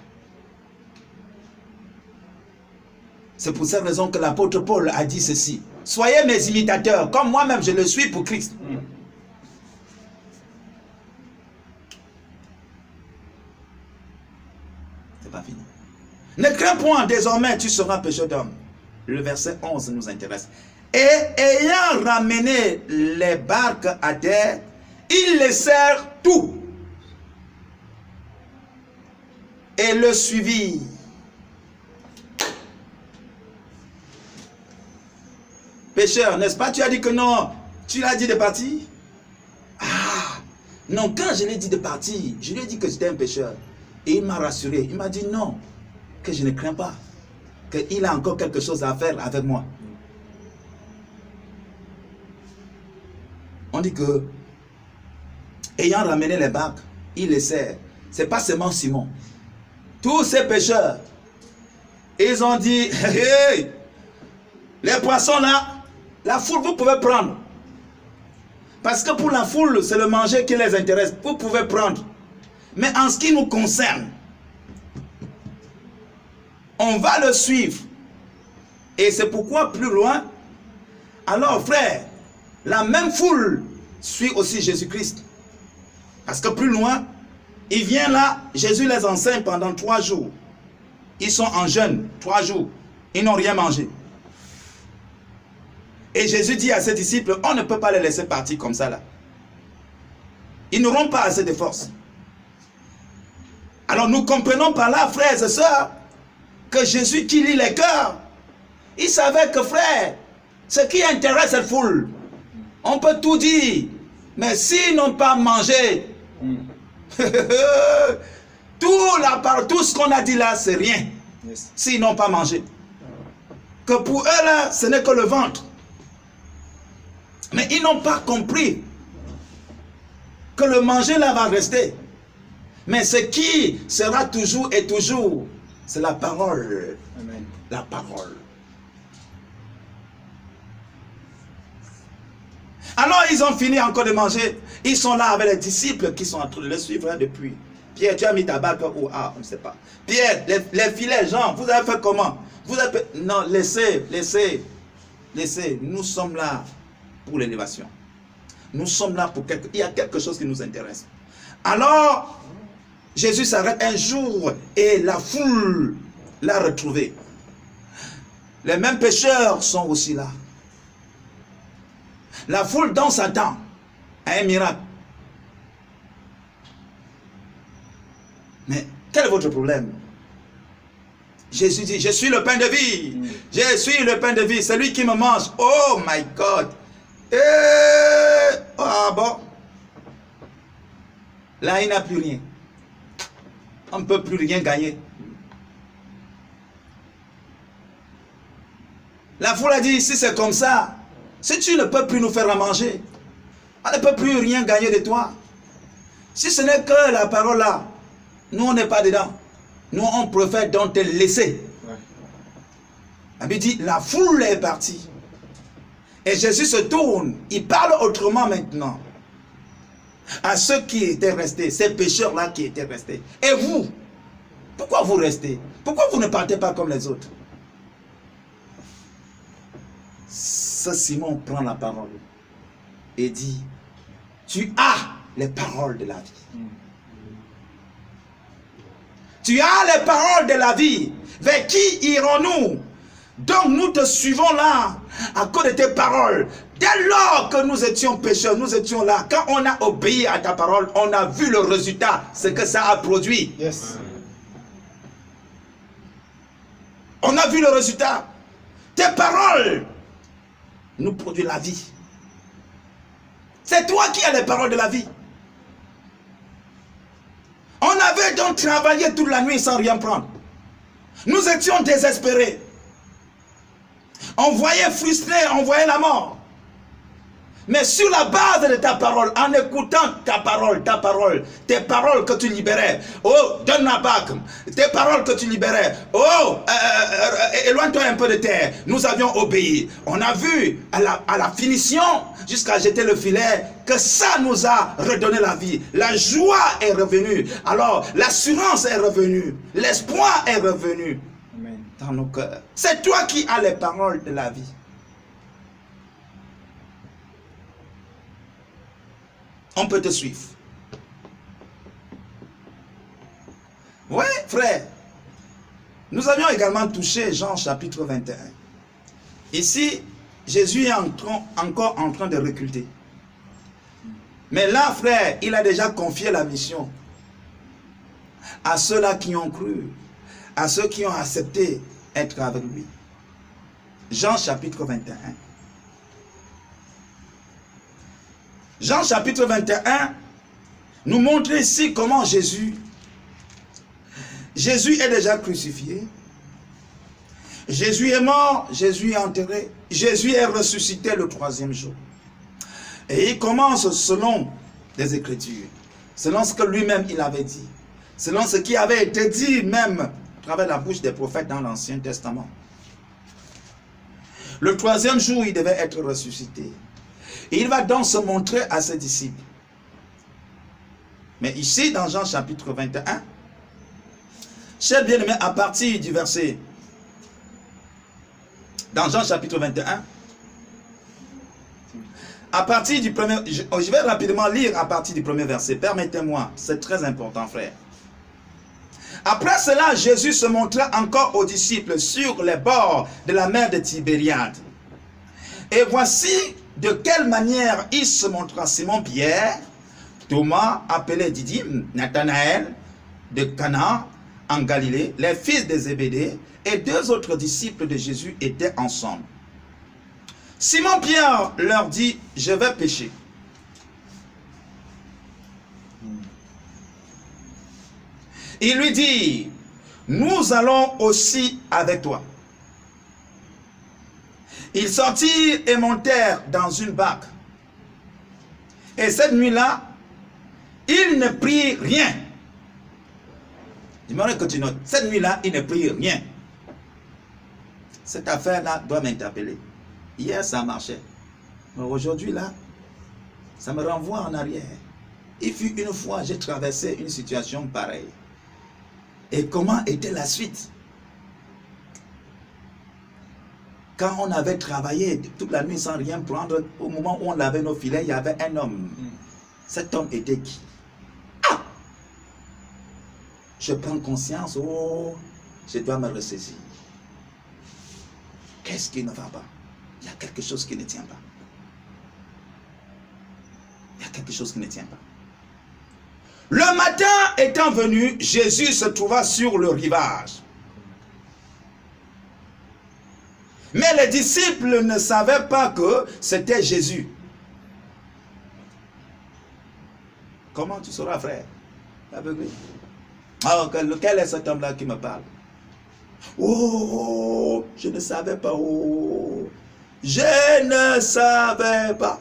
C'est pour cette raison que l'apôtre Paul a dit ceci. Soyez mes imitateurs, comme moi-même je le suis pour Christ. C'est pas fini. Ne crains point, désormais tu seras pécheur d'homme. Le verset 11 nous intéresse. Et ayant ramené les barques à terre, ils laissèrent tout et le suivirent. Pécheur, n'est-ce pas? Tu as dit que non. Tu l'as dit de partir? Ah, non, quand je l'ai dit de partir, je lui ai dit que j'étais un pécheur. Et il m'a rassuré. Il m'a dit non, que je ne crains pas. Qu'il a encore quelque chose à faire avec moi. On dit que, ayant ramené les barques, il laissait. C'est pas seulement Simon. Tous ces pêcheurs, ils ont dit, hey, les poissons là, la foule, vous pouvez prendre. Parce que pour la foule, c'est le manger qui les intéresse. Vous pouvez prendre. Mais en ce qui nous concerne, on va le suivre. Et c'est pourquoi plus loin, alors frère, la même foule suit aussi Jésus-Christ. Parce que plus loin, il vient là, Jésus les enseigne pendant 3 jours. Ils sont en jeûne, 3 jours. Ils n'ont rien mangé. Et Jésus dit à ses disciples, on ne peut pas les laisser partir comme ça là. Ils n'auront pas assez de force. Alors nous comprenons par là, frères et sœurs, que Jésus qui lit les cœurs, il savait que frère, ce qui intéresse cette foule, on peut tout dire, mais s'ils n'ont pas mangé, tout ce qu'on a dit là, c'est rien. Yes. S'ils n'ont pas mangé. Que pour eux là, ce n'est que le ventre. Mais ils n'ont pas compris que le manger là va rester. Mais ce qui sera toujours et toujours, c'est la parole. Amen. La parole. Alors ils ont fini encore de manger. Ils sont là avec les disciples qui sont en train de le suivre depuis. Pierre, tu as mis ta barque où? Ah, on ne sait pas. Pierre, les filets, Jean, vous avez fait comment? Vous avez... Non, laissez. Nous sommes là pour l'élévation. Nous sommes là pour quelque... Il y a quelque chose qui nous intéresse. Alors, Jésus s'arrête un jour et la foule l'a retrouvé. Les mêmes pécheurs sont aussi là. La foule dont s'attend à un miracle. Mais quel est votre problème? Jésus dit, je suis le pain de vie. Je suis le pain de vie. C'est lui qui me mange. Oh my God. Ah bon. Là, il n'a plus rien. On ne peut plus rien gagner. La foule a dit, si c'est comme ça, si tu ne peux plus nous faire à manger, on ne peut plus rien gagner de toi. Si ce n'est que la parole là, nous on n'est pas dedans. Nous on préfère donc te laisser. La Bible dit, la foule est partie. Et Jésus se tourne, il parle autrement maintenant. À ceux qui étaient restés, ces pécheurs là qui étaient restés. Et vous, pourquoi vous restez? Pourquoi vous ne partez pas comme les autres? Ce Simon prend la parole et dit, tu as les paroles de la vie. Tu as les paroles de la vie. Vers qui irons-nous? Donc nous te suivons là à cause de tes paroles. Dès lors que nous étions pécheurs, nous étions là. Quand on a obéi à ta parole, on a vu le résultat, ce que ça a produit. Yes. On a vu le résultat. Tes paroles nous produisent la vie. C'est toi qui as les paroles de la vie. On avait donc travaillé toute la nuit sans rien prendre. Nous étions désespérés. On voyait frustrés, on voyait la mort. Mais sur la base de ta parole, en écoutant ta parole, tes paroles que tu libérais. Oh, donne la bague. Tes paroles que tu libérais. Oh, éloigne-toi un peu de terre. Nous avions obéi. On a vu à la finition, jusqu'à jeter le filet, que ça nous a redonné la vie. La joie est revenue. Alors, l'assurance est revenue. L'espoir est revenu. Amen. Dans nos cœurs. C'est toi qui as les paroles de la vie. On peut te suivre. Oui, frère. Nous avions également touché Jean chapitre 21. Ici, Jésus est encore en train de recruter. Mais là, frère, il a déjà confié la mission à ceux-là qui ont cru, à ceux qui ont accepté être avec lui. Jean chapitre 21. Jean chapitre 21 nous montre ici comment Jésus est déjà crucifié. Jésus est mort, Jésus est enterré, Jésus est ressuscité le 3e jour. Et il commence selon les Écritures, selon ce que lui-même il avait dit, selon ce qui avait été dit même à travers la bouche des prophètes dans l'Ancien Testament. Le 3e jour, il devait être ressuscité. Et il va donc se montrer à ses disciples. Mais ici, dans Jean chapitre 21, chers bien-aimés, à partir du verset, dans Jean chapitre 21, à partir du premier, je vais rapidement lire à partir du premier verset, permettez-moi, c'est très important, frère. Après cela, Jésus se montra encore aux disciples sur les bords de la mer de Tibériade. Et voici de quelle manière il se montra Simon-Pierre, Thomas, appelé Didyme, Nathanaël, de Cana, en Galilée, les fils de Zébédée, et 2 autres disciples de Jésus étaient ensemble. Simon-Pierre leur dit, je vais pêcher. Il lui dit, nous allons aussi avec toi. Ils sortirent et montèrent dans une barque. Et cette nuit-là, ils ne prirent rien. J'aimerais que tu notes. Cette nuit-là, ils ne prirent rien. Cette affaire-là doit m'interpeller. Hier, ça marchait. Mais aujourd'hui, là, ça me renvoie en arrière. Il fut une fois, j'ai traversé une situation pareille. Et comment était la suite? Quand on avait travaillé toute la nuit sans rien prendre, au moment où on lavait nos filets, il y avait un homme. Cet homme était qui? Ah! Je prends conscience, oh, je dois me ressaisir. Qu'est-ce qui ne va pas? Il y a quelque chose qui ne tient pas. Il y a quelque chose qui ne tient pas. Le matin étant venu, Jésus se trouva sur le rivage. Mais les disciples ne savaient pas que c'était Jésus. Comment tu sauras, frère? Aveuglé. Alors, quel est cet homme-là qui me parle? Oh, je ne savais pas. Oh, je ne savais pas.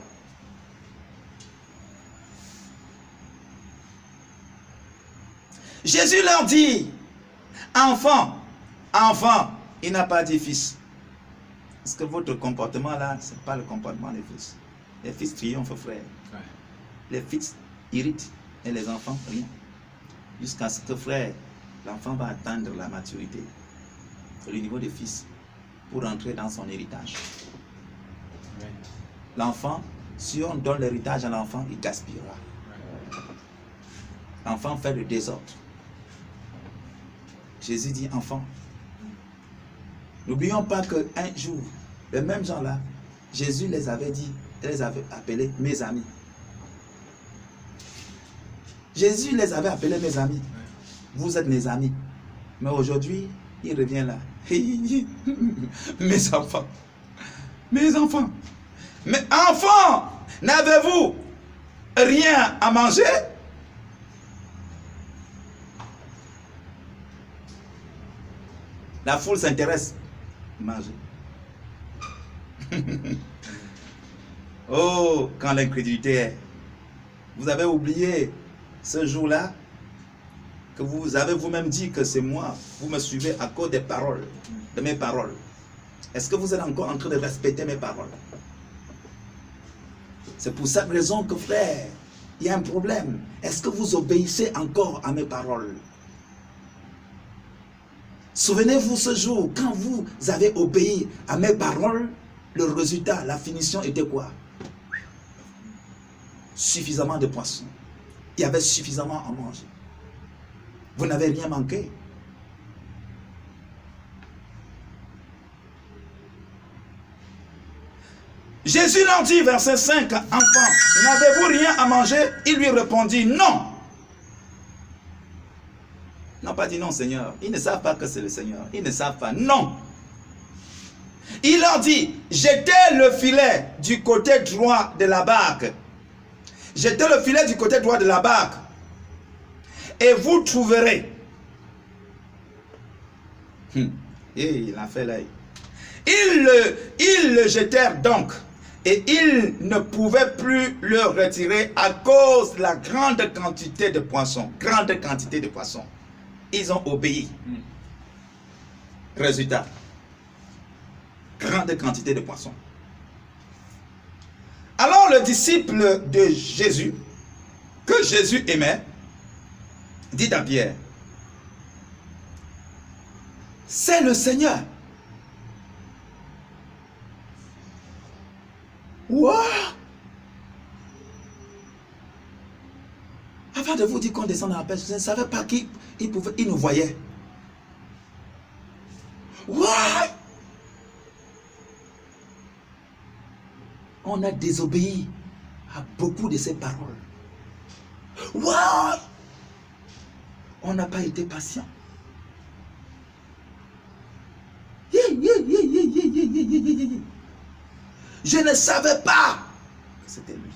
Jésus leur dit, enfant, il n'a pas dit fils. Parce que votre comportement là, ce n'est pas le comportement des fils. Les fils triomphent, frère. Ouais. Les fils irritent et les enfants, rien. Jusqu'à ce que, frère, l'enfant va atteindre la maturité, le niveau des fils, pour entrer dans son héritage. Ouais. L'enfant, si on donne l'héritage à l'enfant, il gaspillera. Ouais. L'enfant fait le désordre. Jésus dit, enfant, n'oublions pas qu'un jour, les mêmes gens-là, Jésus les avait dit, les avait appelés mes amis. Jésus les avait appelés mes amis. Vous êtes mes amis. Mais aujourd'hui, il revient là. Mes enfants. Mes enfants. Mais enfants, n'avez-vous rien à manger? La foule s'intéresse. Manger. Oh, quand l'incrédulité est. Vous avez oublié ce jour-là que vous avez vous-même dit que c'est moi. Vous me suivez à cause des paroles, de mes paroles. Est-ce que vous êtes encore en train de respecter mes paroles? C'est pour cette raison que, frère, il y a un problème. Est-ce que vous obéissez encore à mes paroles? Souvenez-vous ce jour, quand vous avez obéi à mes paroles, le résultat, la finition était quoi? Suffisamment de poissons. Il y avait suffisamment à manger. Vous n'avez rien manqué. Jésus leur dit, verset 5, enfants, n'avez-vous rien à manger? Il lui répondit, non. Ils n'ont pas dit non, Seigneur. Ils ne savent pas que c'est le Seigneur. Ils ne savent pas, non. Il leur dit, jetez le filet du côté droit de la barque. Jetez le filet du côté droit de la barque. Et vous trouverez. Et il a fait l'œil. Ils le jetèrent donc. Et ils ne pouvaient plus le retirer à cause de la grande quantité de poissons. Grande quantité de poissons. Ils ont obéi. Résultat. Grande quantité de poissons. Alors le disciple de Jésus, que Jésus aimait, dit à Pierre, c'est le Seigneur. Wow! Avant de vous dire qu'on descend dans la pêche, je ne savais pas qu'il nous voyait. Wow! On a désobéi à beaucoup de ses paroles. Wow! On n'a pas été patient. Je ne savais pas que c'était lui.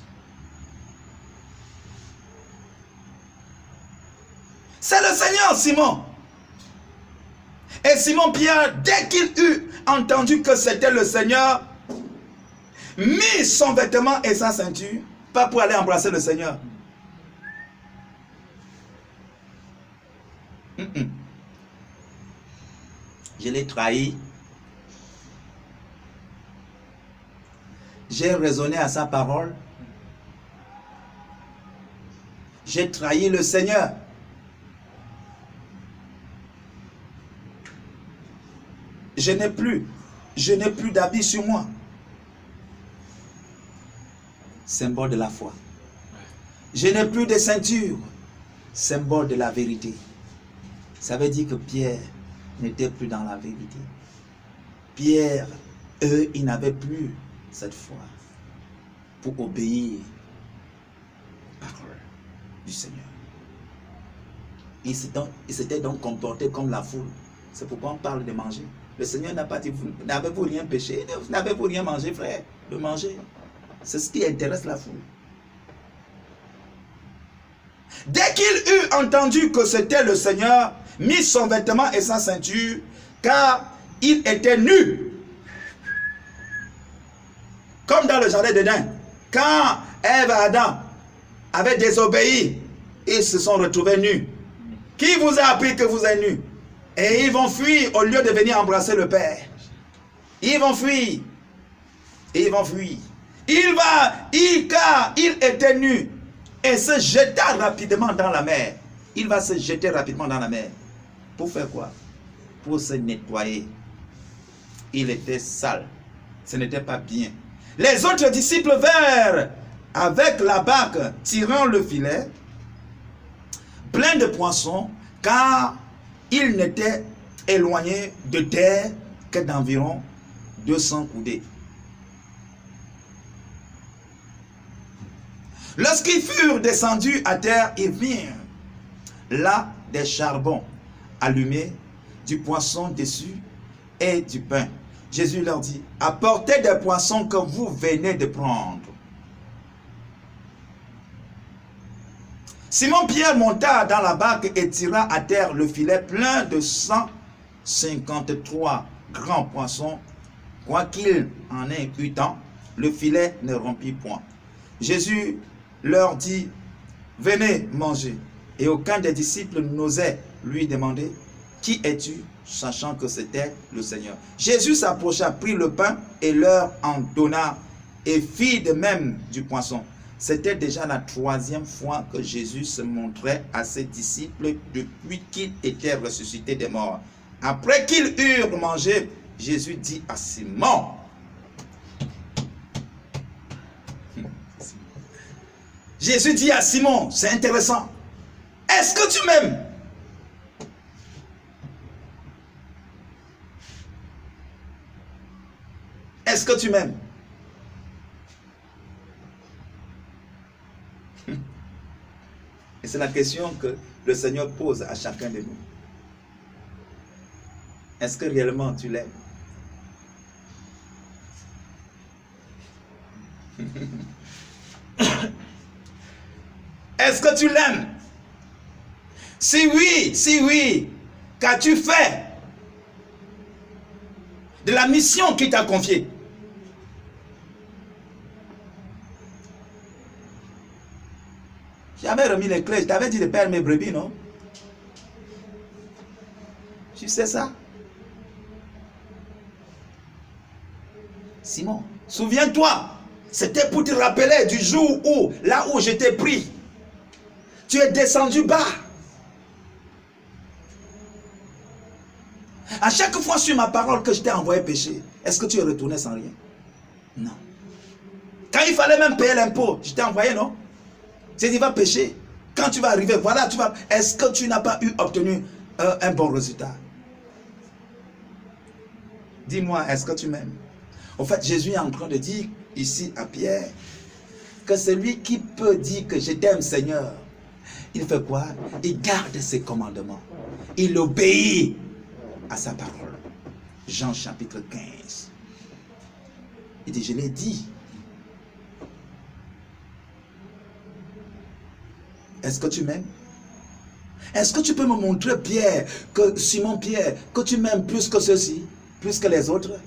C'est le Seigneur, Simon. Et Simon Pierre, dès qu'il eut entendu que c'était le Seigneur, mit son vêtement et sa ceinture, pas pour aller embrasser le Seigneur. Je l'ai trahi. J'ai raisonné à sa parole. J'ai trahi le Seigneur. Je n'ai plus d'habit sur moi. Symbole de la foi. Je n'ai plus de ceinture. Symbole de la vérité. Ça veut dire que Pierre n'était plus dans la vérité. Pierre, eux, ils n'avaient plus cette foi pour obéir aux paroles du Seigneur. Ils s'étaient donc comportés comme la foule. C'est pourquoi on parle de manger. Le Seigneur n'a pas dit, n'avez-vous rien péché? N'avez-vous rien mangé, frère? De manger. C'est ce qui intéresse la foule. Dès qu'il eut entendu que c'était le Seigneur, mit son vêtement et sa ceinture, car il était nu. Comme dans le jardin d'Éden, quand Ève et Adam avaient désobéi, ils se sont retrouvés nus. Qui vous a appris que vous êtes nus? Et ils vont fuir au lieu de venir embrasser le Père. Ils vont fuir. Et ils vont fuir. Car il était nu et se jeta rapidement dans la mer. Il va se jeter rapidement dans la mer. Pour faire quoi? Pour se nettoyer. Il était sale. Ce n'était pas bien. Les autres disciples vinrent avec la barque, tirant le filet, plein de poissons, car ils n'étaient éloignés de terre que d'environ 200 coudées. Lorsqu'ils furent descendus à terre, ils virent là des charbons allumés, du poisson dessus et du pain. Jésus leur dit, apportez des poissons que vous venez de prendre. Simon Pierre monta dans la barque et tira à terre le filet plein de 153 grands poissons, quoiqu'il en ait eu tant. le filet ne rompit point. Jésus leur dit, venez manger. Et aucun des disciples n'osait lui demander, qui es-tu, sachant que c'était le Seigneur. Jésus s'approcha, prit le pain et leur en donna, et fit de même du poisson. C'était déjà la 3e fois que Jésus se montrait à ses disciples depuis qu'il était ressuscité des morts. Après qu'ils eurent mangé, Jésus dit à Simon, Jésus dit à Simon, c'est intéressant, est-ce que tu m'aimes? Est-ce que tu m'aimes? Et c'est la question que le Seigneur pose à chacun de nous. Est-ce que réellement tu l'aimes? Est-ce que tu l'aimes? Si oui, qu'as-tu fait de la mission qu'il t'a confiée? J'avais remis les clés, je t'avais dit de perdre mes brebis, non? Tu sais ça? Simon, souviens-toi, c'était pour te rappeler du jour où, là où je t'ai pris, tu es descendu bas. À chaque fois sur ma parole que je t'ai envoyé pécher, est-ce que tu es retourné sans rien? Non. Quand il fallait même payer l'impôt, je t'ai envoyé, non? C'est qu'il va pécher. Quand tu vas arriver, voilà, tu vas. Est-ce que tu n'as pas obtenu un bon résultat? Dis-moi, est-ce que tu m'aimes? En fait, Jésus est en train de dire ici à Pierre que celui qui peut dire que je t'aime, Seigneur, il fait quoi? Il garde ses commandements. Il obéit à sa parole. Jean chapitre 15. Il dit, je l'ai dit. Est-ce que tu m'aimes? Est-ce que tu peux me montrer, Pierre, que Simon Pierre, que tu m'aimes plus que ceux-ci, plus que les autres?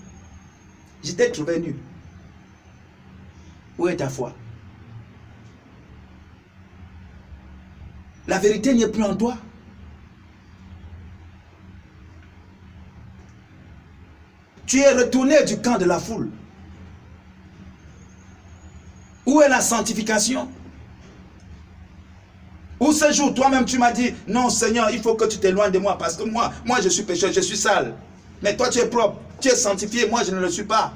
Je t'ai trouvé nu. Où est ta foi? La vérité n'est plus en toi. Tu es retourné du camp de la foule. Où est la sanctification? Où ce jour, toi-même, tu m'as dit, non Seigneur, il faut que tu t'éloignes de moi parce que moi je suis pécheur, je suis sale. Mais toi, tu es propre, tu es sanctifié, moi, je ne le suis pas.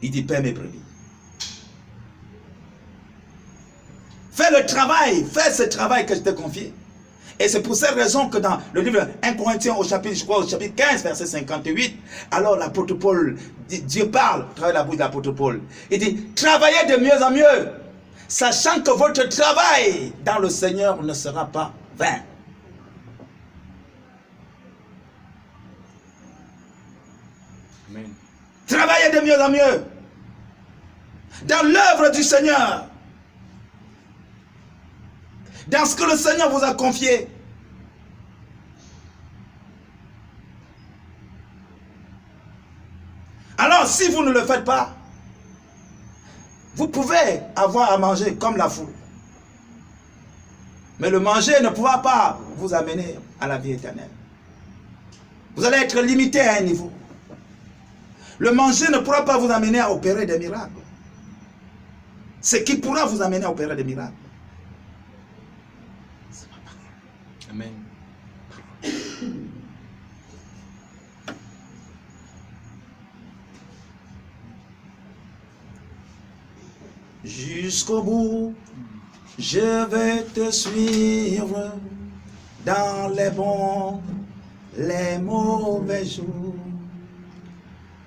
Il dit, paie mes brebis. Fais le travail, fais ce travail que je t'ai confié. Et c'est pour cette raison que dans le livre 1 Corinthiens au chapitre 15, verset 58, alors l'apôtre Paul, Dieu parle, à travers la bouche de l'apôtre Paul. Il dit, travaillez de mieux en mieux, sachant que votre travail dans le Seigneur ne sera pas vain. Amen. Travaillez de mieux en mieux dans l'œuvre du Seigneur, dans ce que le Seigneur vous a confié. Alors, si vous ne le faites pas, vous pouvez avoir à manger comme la foule. Mais le manger ne pourra pas vous amener à la vie éternelle. Vous allez être limité à un niveau. Le manger ne pourra pas vous amener à opérer des miracles. Ce qui pourra vous amener à opérer des miracles, c'est ma parole. Amen. Jusqu'au bout, je vais te suivre dans les bons, les mauvais jours.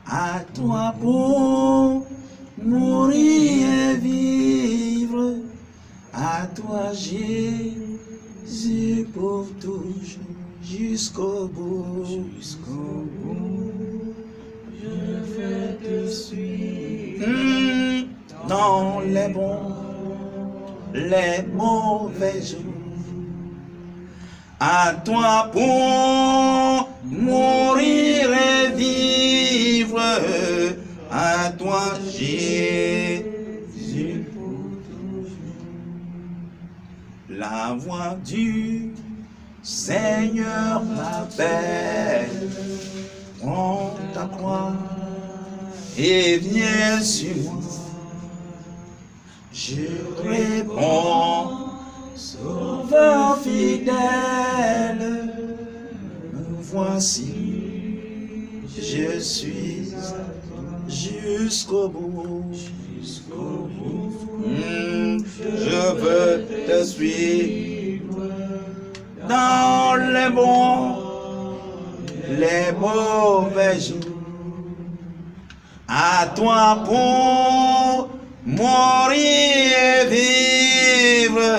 À toi pour mourir et vivre, à toi Jésus pour toujours, jusqu'au bout, jusqu'au bout, je vais te suivre dans les bons, les mauvais jours. à toi pour mourir et vivre, à toi Jésus. La voix du Seigneur m'appelle, prends ta croix et viens sur moi. Je réponds, Sauveur fidèle, me voici, je suis jusqu'au bout. Je veux te suivre dans les bons, les mauvais jours. À toi pour mourir et vivre.